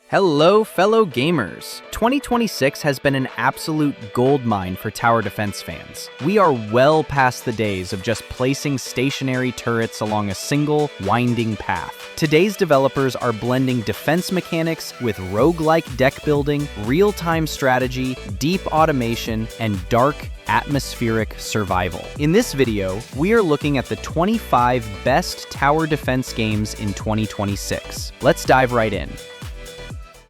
Hello, fellow gamers! 2026 has been an absolute goldmine for tower defense fans. We are well past the days of just placing stationary turrets along a single, winding path. Today's developers are blending defense mechanics with rogue-like deck building, real-time strategy, deep automation, and dark, atmospheric survival. In this video, we are looking at the 25 best tower defense games in 2026. Let's dive right in.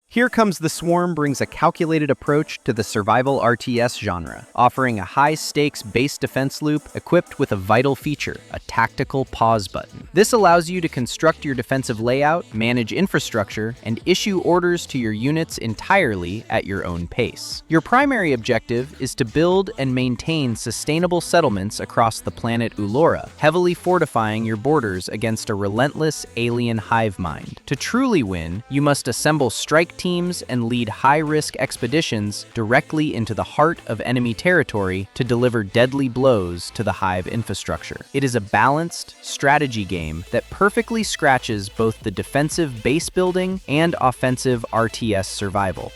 Here Comes the Swarm brings a calculated approach to the survival RTS genre, offering a high-stakes base defense loop equipped with a vital feature, a tactical pause button. This allows you to construct your defensive layout, manage infrastructure, and issue orders to your units entirely at your own pace. Your primary objective is to build and maintain sustainable settlements across the planet Ulora, heavily fortifying your borders against a relentless alien hive mind. To truly win, you must assemble strike teams and lead high-risk expeditions directly into the heart of enemy territory to deliver deadly blows to the hive infrastructure. It is a balanced strategy game that perfectly scratches both the defensive base building and offensive RTS survival.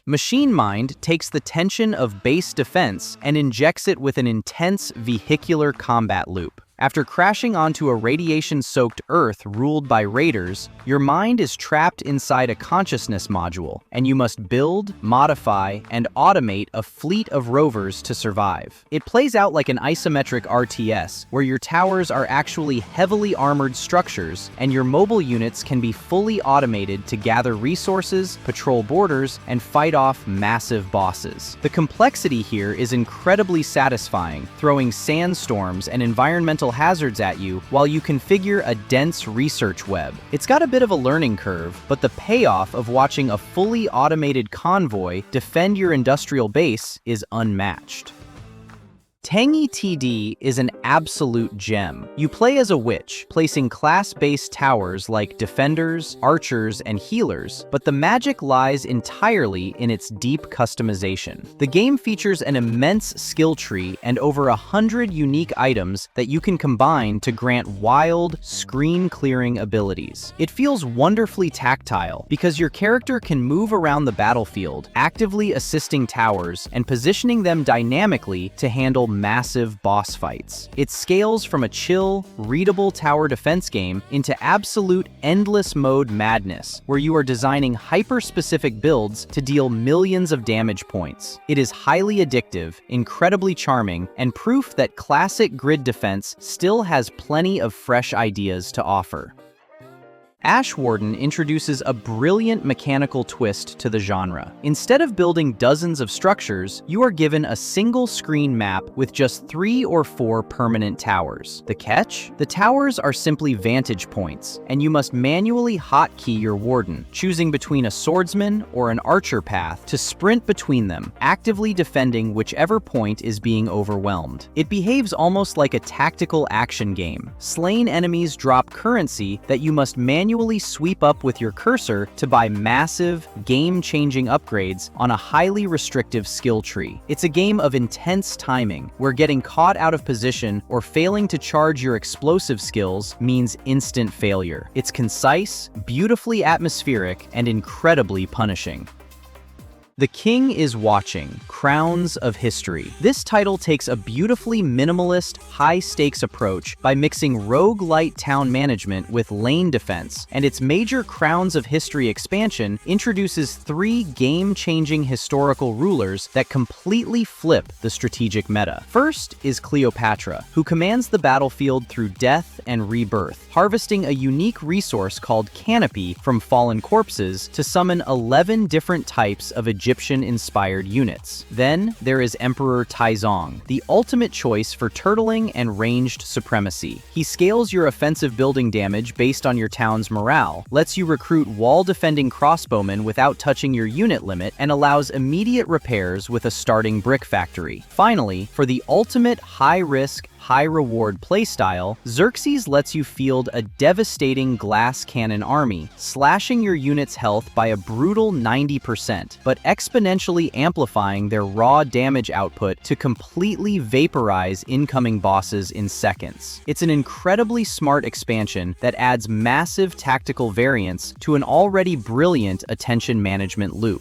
Machine Mind takes the tension of base defense and injects it with an intense vehicular combat loop. After crashing onto a radiation-soaked Earth ruled by raiders, your mind is trapped inside a consciousness module, and you must build, modify, and automate a fleet of rovers to survive. It plays out like an isometric RTS, where your towers are actually heavily armored structures, and your mobile units can be fully automated to gather resources, patrol borders, and fight off massive bosses. The complexity here is incredibly satisfying, throwing sandstorms and environmental hazards at you while you configure a dense research web. It's got a bit of a learning curve, but the payoff of watching a fully automated convoy defend your industrial base is unmatched. Tangy TD is an absolute gem. You play as a witch, placing class-based towers like defenders, archers, and healers, but the magic lies entirely in its deep customization. The game features an immense skill tree and over 100 unique items that you can combine to grant wild, screen-clearing abilities. It feels wonderfully tactile because your character can move around the battlefield, actively assisting towers and positioning them dynamically to handle massive boss fights. It scales from a chill, readable tower defense game into absolute endless mode madness, where you are designing hyper-specific builds to deal millions of damage points. It is highly addictive, incredibly charming, and proof that classic grid defense still has plenty of fresh ideas to offer. Warden introduces a brilliant mechanical twist to the genre. Instead of building dozens of structures, you are given a single screen map with just 3 or 4 permanent towers. The catch? The towers are simply vantage points, and you must manually hotkey your Warden, choosing between a swordsman or an archer path to sprint between them, actively defending whichever point is being overwhelmed. It behaves almost like a tactical action game. Slain enemies drop currency that you must manually sweep up with your cursor to buy massive, game-changing upgrades on a highly restrictive skill tree. It's a game of intense timing, where getting caught out of position or failing to charge your explosive skills means instant failure. It's concise, beautifully atmospheric, and incredibly punishing. The King is Watching: Crowns of History. This title takes a beautifully minimalist, high-stakes approach by mixing rogue-lite town management with lane defense, and its major Crowns of History expansion introduces 3 game-changing historical rulers that completely flip the strategic meta. First is Cleopatra, who commands the battlefield through death and rebirth, harvesting a unique resource called Canopy from fallen corpses to summon 11 different types of Egyptian-inspired units. Then there is Emperor Taizong, the ultimate choice for turtling and ranged supremacy. He scales your offensive building damage based on your town's morale, lets you recruit wall-defending crossbowmen without touching your unit limit, and allows immediate repairs with a starting brick factory. Finally, for the ultimate high-risk, high-reward playstyle, Xerxes lets you field a devastating glass cannon army, slashing your unit's health by a brutal 90%, but exponentially amplifying their raw damage output to completely vaporize incoming bosses in seconds. It's an incredibly smart expansion that adds massive tactical variance to an already brilliant attention management loop.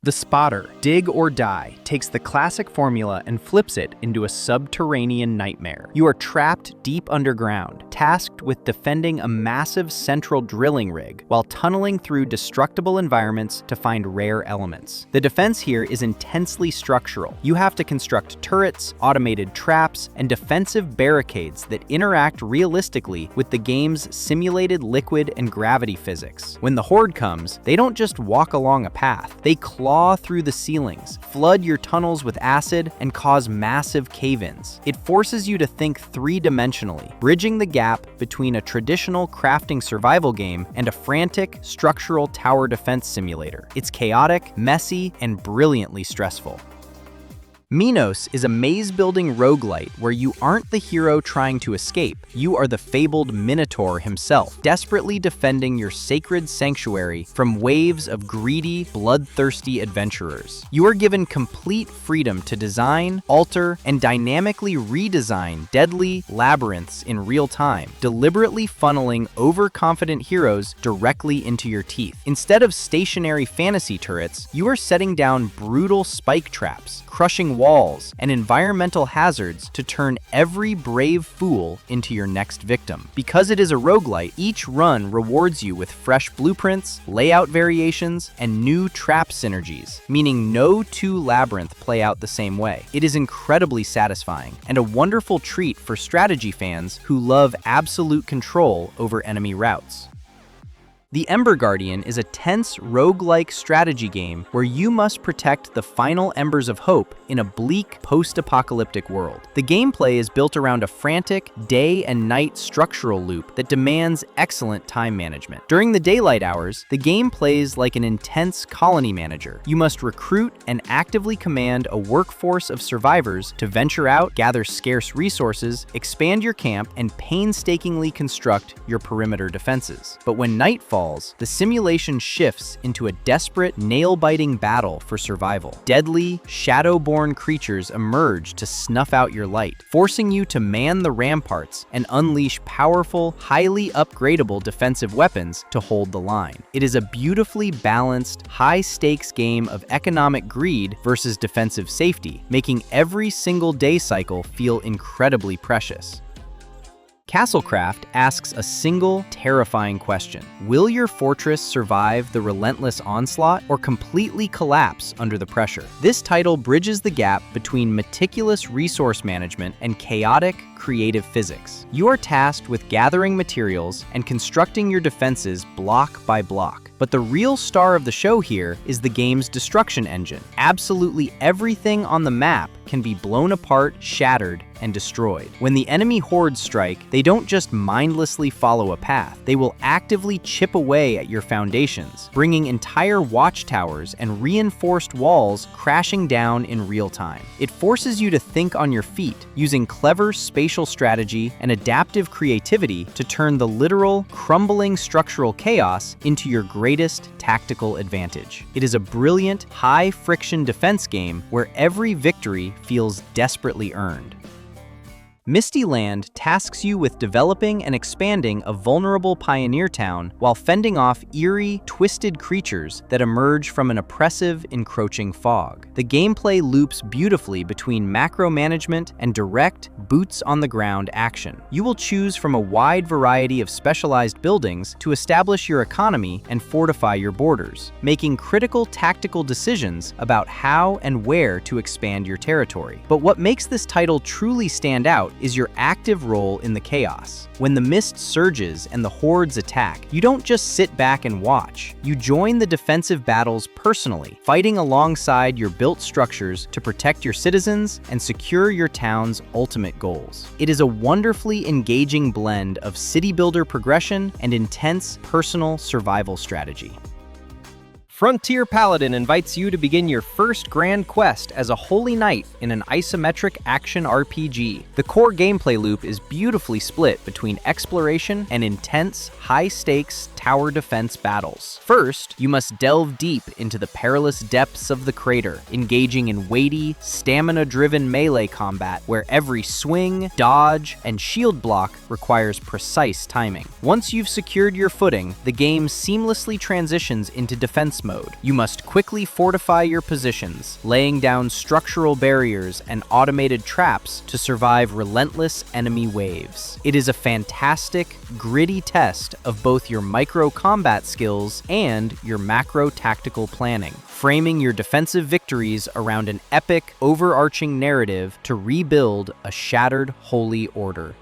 The Spotter, Dig or Die, takes the classic formula and flips it into a subterranean nightmare. You are trapped deep underground, tasked with defending a massive central drilling rig while tunneling through destructible environments to find rare elements. The defense here is intensely structural. You have to construct turrets, automated traps, and defensive barricades that interact realistically with the game's simulated liquid and gravity physics. When the Horde comes, they don't just walk along a path, they claw through the ceilings, flood your tunnels with acid, and cause massive cave-ins. It forces you to think three-dimensionally, bridging the gap between a traditional crafting survival game and a frantic, structural tower defense simulator. It's chaotic, messy, and brilliantly stressful. MINOS is a maze-building roguelite where you aren't the hero trying to escape, you are the fabled Minotaur himself, desperately defending your sacred sanctuary from waves of greedy, bloodthirsty adventurers. You are given complete freedom to design, alter, and dynamically redesign deadly labyrinths in real time, deliberately funneling overconfident heroes directly into your teeth. Instead of stationary fantasy turrets, you are setting down brutal spike traps, crushing walls, and environmental hazards to turn every brave fool into your next victim. Because it is a roguelite, each run rewards you with fresh blueprints, layout variations, and new trap synergies, meaning no two labyrinths play out the same way. It is incredibly satisfying, and a wonderful treat for strategy fans who love absolute control over enemy routes. The Ember Guardian is a tense, roguelike strategy game where you must protect the final embers of hope in a bleak, post-apocalyptic world. The gameplay is built around a frantic, day and night structural loop that demands excellent time management. During the daylight hours, the game plays like an intense colony manager. You must recruit and actively command a workforce of survivors to venture out, gather scarce resources, expand your camp, and painstakingly construct your perimeter defenses. But when night falls, the simulation shifts into a desperate, nail-biting battle for survival. Deadly, shadow-born creatures emerge to snuff out your light, forcing you to man the ramparts and unleash powerful, highly upgradable defensive weapons to hold the line. It is a beautifully balanced, high-stakes game of economic greed versus defensive safety, making every single day cycle feel incredibly precious. Castlecraft asks a single, terrifying question. Will your fortress survive the relentless onslaught or completely collapse under the pressure? This title bridges the gap between meticulous resource management and chaotic, creative physics. You are tasked with gathering materials and constructing your defenses block by block. But the real star of the show here is the game's destruction engine. Absolutely everything on the map can be blown apart, shattered, and destroyed. When the enemy hordes strike, they don't just mindlessly follow a path. They will actively chip away at your foundations, bringing entire watchtowers and reinforced walls crashing down in real time. It forces you to think on your feet, using clever spatial strategy and adaptive creativity to turn the literal, crumbling structural chaos into your greatest tactical advantage. It is a brilliant, high-friction defense game where every victory feels desperately earned. Misty Land tasks you with developing and expanding a vulnerable pioneer town while fending off eerie, twisted creatures that emerge from an oppressive, encroaching fog. The gameplay loops beautifully between macro management and direct, boots-on-the-ground action. You will choose from a wide variety of specialized buildings to establish your economy and fortify your borders, making critical tactical decisions about how and where to expand your territory. But what makes this title truly stand out is your active role in the chaos. When the mist surges and the hordes attack, you don't just sit back and watch. You join the defensive battles personally, fighting alongside your built structures to protect your citizens and secure your town's ultimate goals. It is a wonderfully engaging blend of city builder progression and intense personal survival strategy. Frontier Paladin invites you to begin your first grand quest as a holy knight in an isometric action RPG. The core gameplay loop is beautifully split between exploration and intense, high-stakes tower defense battles. First, you must delve deep into the perilous depths of the crater, engaging in weighty, stamina-driven melee combat where every swing, dodge, and shield block requires precise timing. Once you've secured your footing, the game seamlessly transitions into defense mode. You must quickly fortify your positions, laying down structural barriers and automated traps to survive relentless enemy waves. It is a fantastic, gritty test of both your micro-combat skills and your macro-tactical planning, framing your defensive victories around an epic, overarching narrative to rebuild a shattered holy order.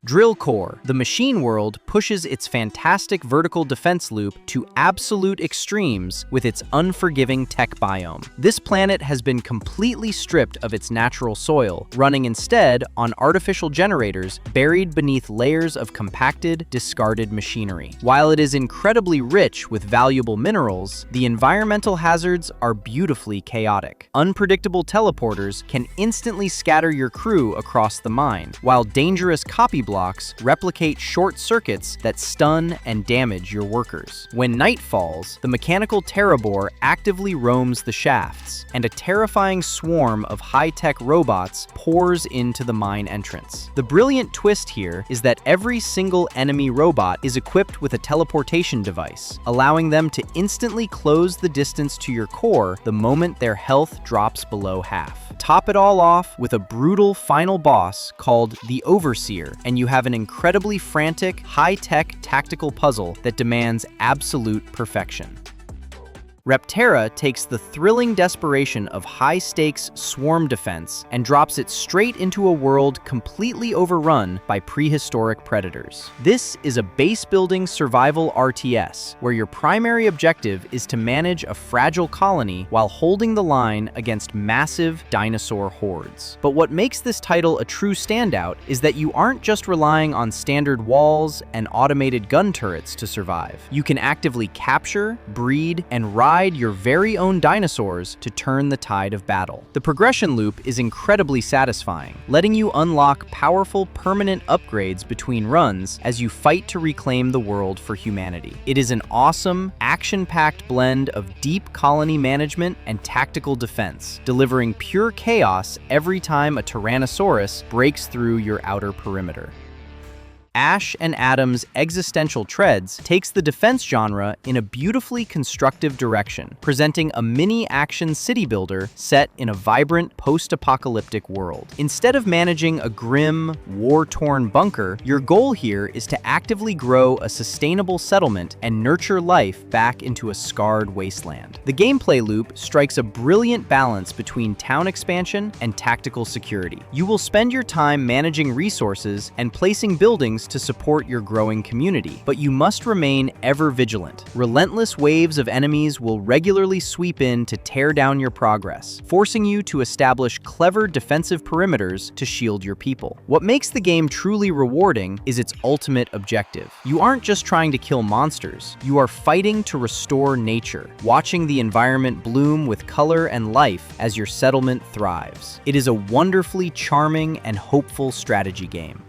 Drill Core, the machine world, pushes its fantastic vertical defense loop to absolute extremes with its unforgiving tech biome. This planet has been completely stripped of its natural soil, running instead on artificial generators buried beneath layers of compacted, discarded machinery. While it is incredibly rich with valuable minerals, the environmental hazards are beautifully chaotic. Unpredictable teleporters can instantly scatter your crew across the mine, while dangerous copy blocks replicate short circuits that stun and damage your workers. When night falls, the mechanical Terrabor actively roams the shafts, and a terrifying swarm of high-tech robots pours into the mine entrance. The brilliant twist here is that every single enemy robot is equipped with a teleportation device, allowing them to instantly close the distance to your core the moment their health drops below half. Top it all off with a brutal final boss called the Overseer, and you have an incredibly frantic, high-tech tactical puzzle that demands absolute perfection. Repterra takes the thrilling desperation of high-stakes swarm defense and drops it straight into a world completely overrun by prehistoric predators. This is a base-building survival RTS, where your primary objective is to manage a fragile colony while holding the line against massive dinosaur hordes. But what makes this title a true standout is that you aren't just relying on standard walls and automated gun turrets to survive. You can actively capture, breed, and ride your very own dinosaurs to turn the tide of battle. The progression loop is incredibly satisfying, letting you unlock powerful permanent upgrades between runs as you fight to reclaim the world for humanity. It is an awesome, action-packed blend of deep colony management and tactical defense, delivering pure chaos every time a Tyrannosaurus breaks through your outer perimeter. Ash and Adam's Existential Treads takes the defense genre in a beautifully constructive direction, presenting a mini-action city builder set in a vibrant post-apocalyptic world. Instead of managing a grim, war-torn bunker, your goal here is to actively grow a sustainable settlement and nurture life back into a scarred wasteland. The gameplay loop strikes a brilliant balance between town expansion and tactical security. You will spend your time managing resources and placing buildings to support your growing community, but you must remain ever vigilant. Relentless waves of enemies will regularly sweep in to tear down your progress, forcing you to establish clever defensive perimeters to shield your people. What makes the game truly rewarding is its ultimate objective. You aren't just trying to kill monsters, you are fighting to restore nature, watching the environment bloom with color and life as your settlement thrives. It is a wonderfully charming and hopeful strategy game.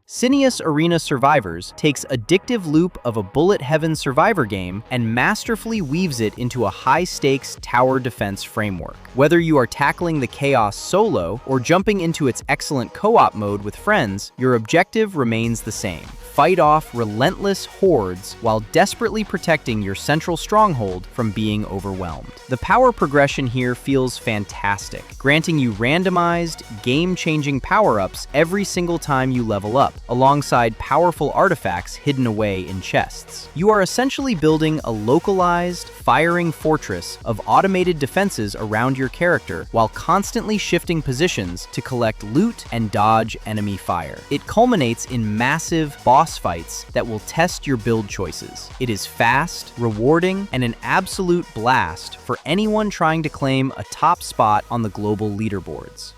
Sineus Arena Survivors takes addictive loop of a bullet heaven survivor game and masterfully weaves it into a high-stakes tower defense framework. Whether you are tackling the chaos solo or jumping into its excellent co-op mode with friends, your objective remains the same. Fight off relentless hordes while desperately protecting your central stronghold from being overwhelmed. The power progression here feels fantastic, granting you randomized, game-changing power-ups every single time you level up, alongside powerful artifacts hidden away in chests. You are essentially building a localized, firing fortress of automated defenses around your character while constantly shifting positions to collect loot and dodge enemy fire. It culminates in massive boss fights that will test your build choices. It is fast, rewarding, and an absolute blast for anyone trying to claim a top spot on the global leaderboards.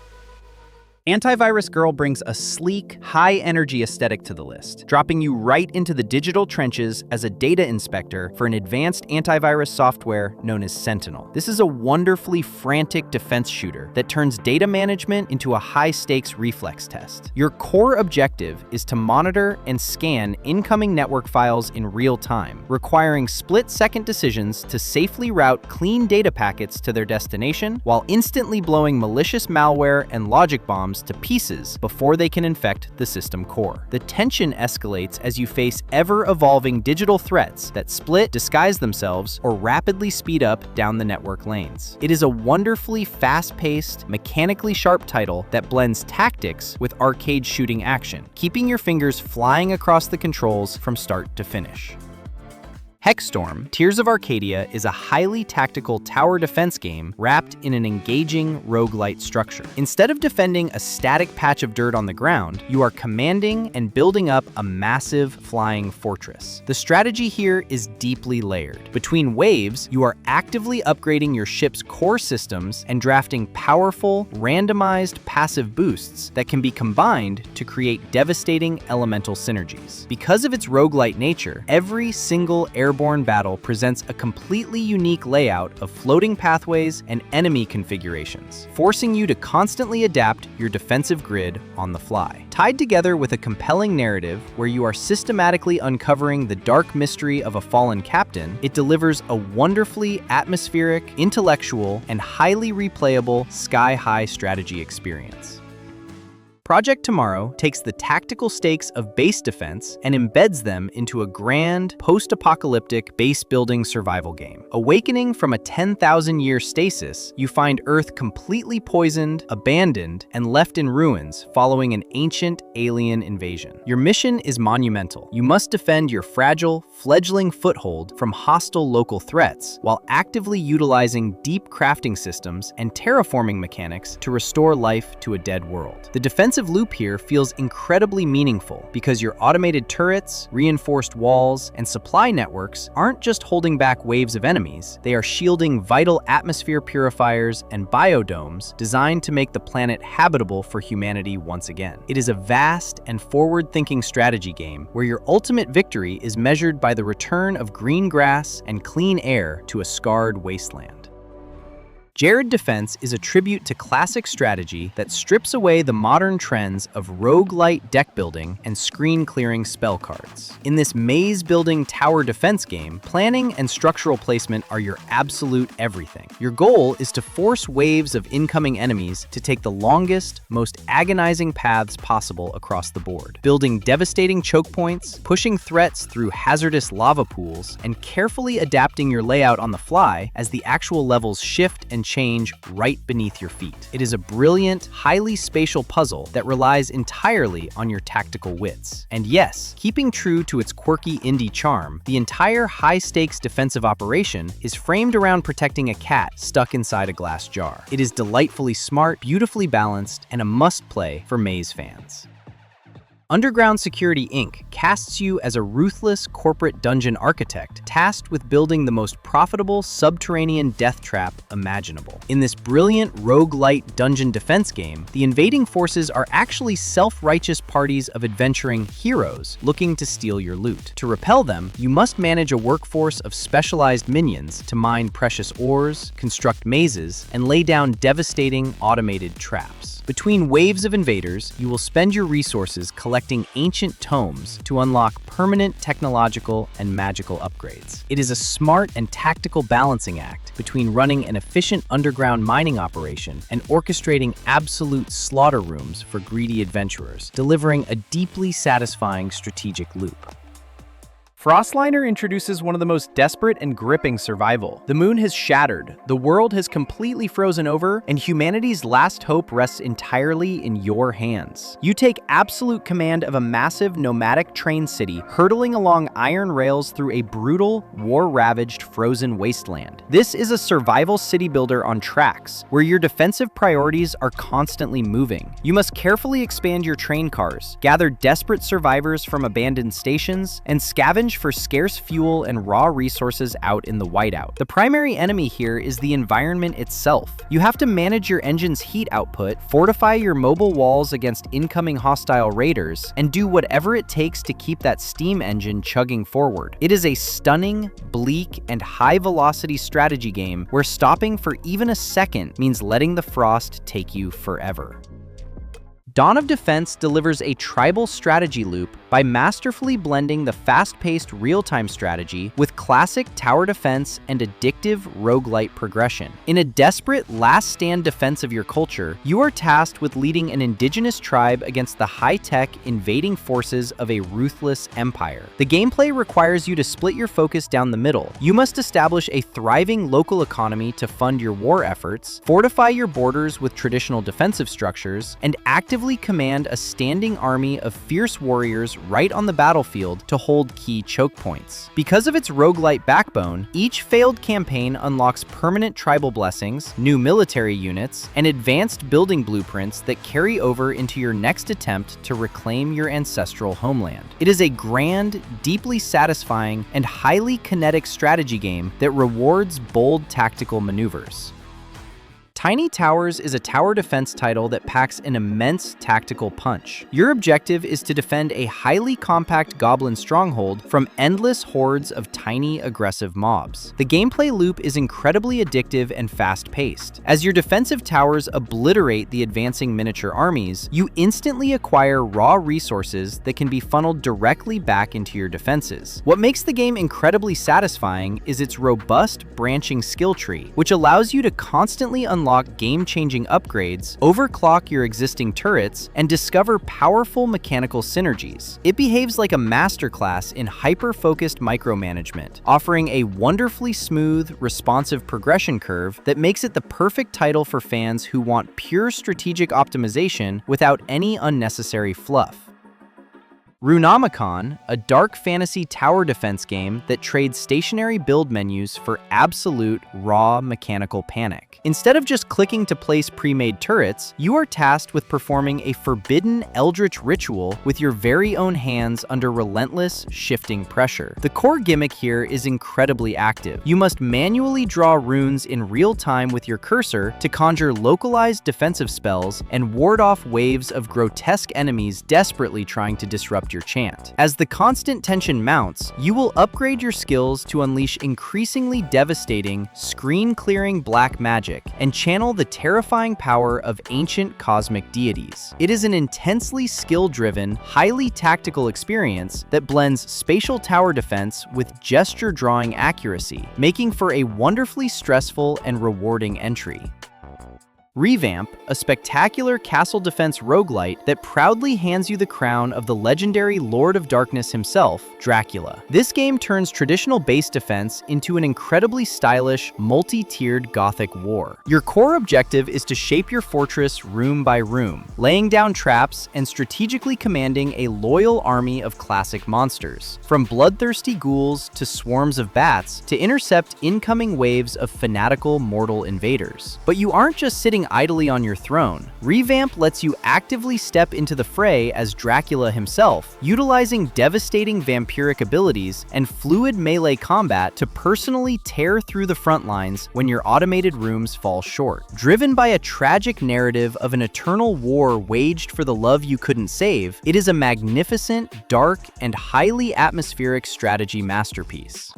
Antivirus Girl brings a sleek, high-energy aesthetic to the list, dropping you right into the digital trenches as a data inspector for an advanced antivirus software known as Sentinel. This is a wonderfully frantic defense shooter that turns data management into a high-stakes reflex test. Your core objective is to monitor and scan incoming network files in real time, requiring split-second decisions to safely route clean data packets to their destination while instantly blowing malicious malware and logic bombs to pieces before they can infect the system core. The tension escalates as you face ever-evolving digital threats that split, disguise themselves, or rapidly speed up down the network lanes. It is a wonderfully fast-paced, mechanically sharp title that blends tactics with arcade shooting action, keeping your fingers flying across the controls from start to finish. Hexstorm, Tears of Arcadia is a highly tactical tower defense game wrapped in an engaging rogue-lite structure. Instead of defending a static patch of dirt on the ground, you are commanding and building up a massive flying fortress. The strategy here is deeply layered. Between waves, you are actively upgrading your ship's core systems and drafting powerful, randomized passive boosts that can be combined to create devastating elemental synergies. Because of its rogue-lite nature, every single airborne battle presents a completely unique layout of floating pathways and enemy configurations, forcing you to constantly adapt your defensive grid on the fly. Tied together with a compelling narrative where you are systematically uncovering the dark mystery of a fallen captain, it delivers a wonderfully atmospheric, intellectual, and highly replayable sky-high strategy experience. Project Tomorrow takes the tactical stakes of base defense and embeds them into a grand, post-apocalyptic base-building survival game. Awakening from a 10,000-year stasis, you find Earth completely poisoned, abandoned, and left in ruins following an ancient alien invasion. Your mission is monumental. You must defend your fragile, fledgling foothold from hostile local threats while actively utilizing deep crafting systems and terraforming mechanics to restore life to a dead world. The defensive loop here feels incredibly meaningful because your automated turrets, reinforced walls, and supply networks aren't just holding back waves of enemies, they are shielding vital atmosphere purifiers and biodomes designed to make the planet habitable for humanity once again. It is a vast and forward-thinking strategy game where your ultimate victory is measured by the return of green grass and clean air to a scarred wasteland. Jared Defense is a tribute to classic strategy that strips away the modern trends of rogue-lite deck building and screen-clearing spell cards. In this maze-building tower defense game, planning and structural placement are your absolute everything. Your goal is to force waves of incoming enemies to take the longest, most agonizing paths possible across the board, building devastating choke points, pushing threats through hazardous lava pools, and carefully adapting your layout on the fly as the actual levels shift and change right beneath your feet. It is a brilliant, highly spatial puzzle that relies entirely on your tactical wits. And yes, keeping true to its quirky indie charm, the entire high-stakes defensive operation is framed around protecting a cat stuck inside a glass jar. It is delightfully smart, beautifully balanced, and a must-play for maze fans. Underground Security Inc. casts you as a ruthless corporate dungeon architect tasked with building the most profitable subterranean death trap imaginable. In this brilliant rogue-lite dungeon defense game, the invading forces are actually self-righteous parties of adventuring heroes looking to steal your loot. To repel them, you must manage a workforce of specialized minions to mine precious ores, construct mazes, and lay down devastating automated traps. Between waves of invaders, you will spend your resources collecting ancient tomes to unlock permanent technological and magical upgrades. It is a smart and tactical balancing act between running an efficient underground mining operation and orchestrating absolute slaughter rooms for greedy adventurers, delivering a deeply satisfying strategic loop. Frostliner introduces one of the most desperate and gripping survival. The moon has shattered, the world has completely frozen over, and humanity's last hope rests entirely in your hands. You take absolute command of a massive nomadic train city hurtling along iron rails through a brutal, war-ravaged frozen wasteland. This is a survival city builder on tracks, where your defensive priorities are constantly moving. You must carefully expand your train cars, gather desperate survivors from abandoned stations, and scavenge scavenge for scarce fuel and raw resources out in the whiteout. The primary enemy here is the environment itself. You have to manage your engine's heat output, fortify your mobile walls against incoming hostile raiders, and do whatever it takes to keep that steam engine chugging forward. It is a stunning, bleak, and high-velocity strategy game where stopping for even a second means letting the frost take you forever. Dawn of Defense delivers a tribal strategy loop by masterfully blending the fast-paced real-time strategy with classic tower defense and addictive rogue-lite progression. In a desperate last-stand defense of your culture, you are tasked with leading an indigenous tribe against the high-tech invading forces of a ruthless empire. The gameplay requires you to split your focus down the middle. You must establish a thriving local economy to fund your war efforts, fortify your borders with traditional defensive structures, and actively command a standing army of fierce warriors right on the battlefield to hold key choke points. Because of its roguelite backbone, each failed campaign unlocks permanent tribal blessings, new military units, and advanced building blueprints that carry over into your next attempt to reclaim your ancestral homeland. It is a grand, deeply satisfying, and highly kinetic strategy game that rewards bold tactical maneuvers. Tiny Towers is a tower defense title that packs an immense tactical punch. Your objective is to defend a highly compact goblin stronghold from endless hordes of tiny, aggressive mobs. The gameplay loop is incredibly addictive and fast-paced. As your defensive towers obliterate the advancing miniature armies, you instantly acquire raw resources that can be funneled directly back into your defenses. What makes the game incredibly satisfying is its robust, branching skill tree, which allows you to constantly unlock game-changing upgrades, overclock your existing turrets, and discover powerful mechanical synergies. It behaves like a masterclass in hyper-focused micromanagement, offering a wonderfully smooth, responsive progression curve that makes it the perfect title for fans who want pure strategic optimization without any unnecessary fluff. Runeomicon, a dark fantasy tower defense game that trades stationary build menus for absolute, raw mechanical panic. Instead of just clicking to place pre-made turrets, you are tasked with performing a forbidden eldritch ritual with your very own hands under relentless, shifting pressure. The core gimmick here is incredibly active. You must manually draw runes in real time with your cursor to conjure localized defensive spells and ward off waves of grotesque enemies desperately trying to disrupt your chant. As the constant tension mounts, you will upgrade your skills to unleash increasingly devastating, screen-clearing black magic and channel the terrifying power of ancient cosmic deities. It is an intensely skill-driven, highly tactical experience that blends spatial tower defense with gesture-drawing accuracy, making for a wonderfully stressful and rewarding entry. ReVamp, a spectacular castle defense roguelite that proudly hands you the crown of the legendary Lord of Darkness himself, Dracula. This game turns traditional base defense into an incredibly stylish, multi-tiered Gothic war. Your core objective is to shape your fortress room by room, laying down traps and strategically commanding a loyal army of classic monsters. From bloodthirsty ghouls to swarms of bats to intercept incoming waves of fanatical mortal invaders. But you aren't just sitting idly on your throne. ReVamp lets you actively step into the fray as Dracula himself, utilizing devastating vampiric abilities and fluid melee combat to personally tear through the front lines when your automated rooms fall short. Driven by a tragic narrative of an eternal war waged for the love you couldn't save, it is a magnificent, dark, and highly atmospheric strategy masterpiece.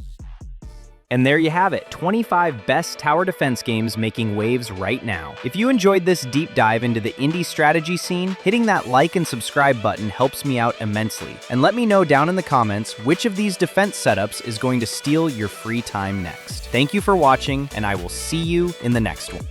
And there you have it, 25 best tower defense games making waves right now. If you enjoyed this deep dive into the indie strategy scene, hitting that like and subscribe button helps me out immensely. And let me know down in the comments which of these defense setups is going to steal your free time next. Thank you for watching, and I will see you in the next one.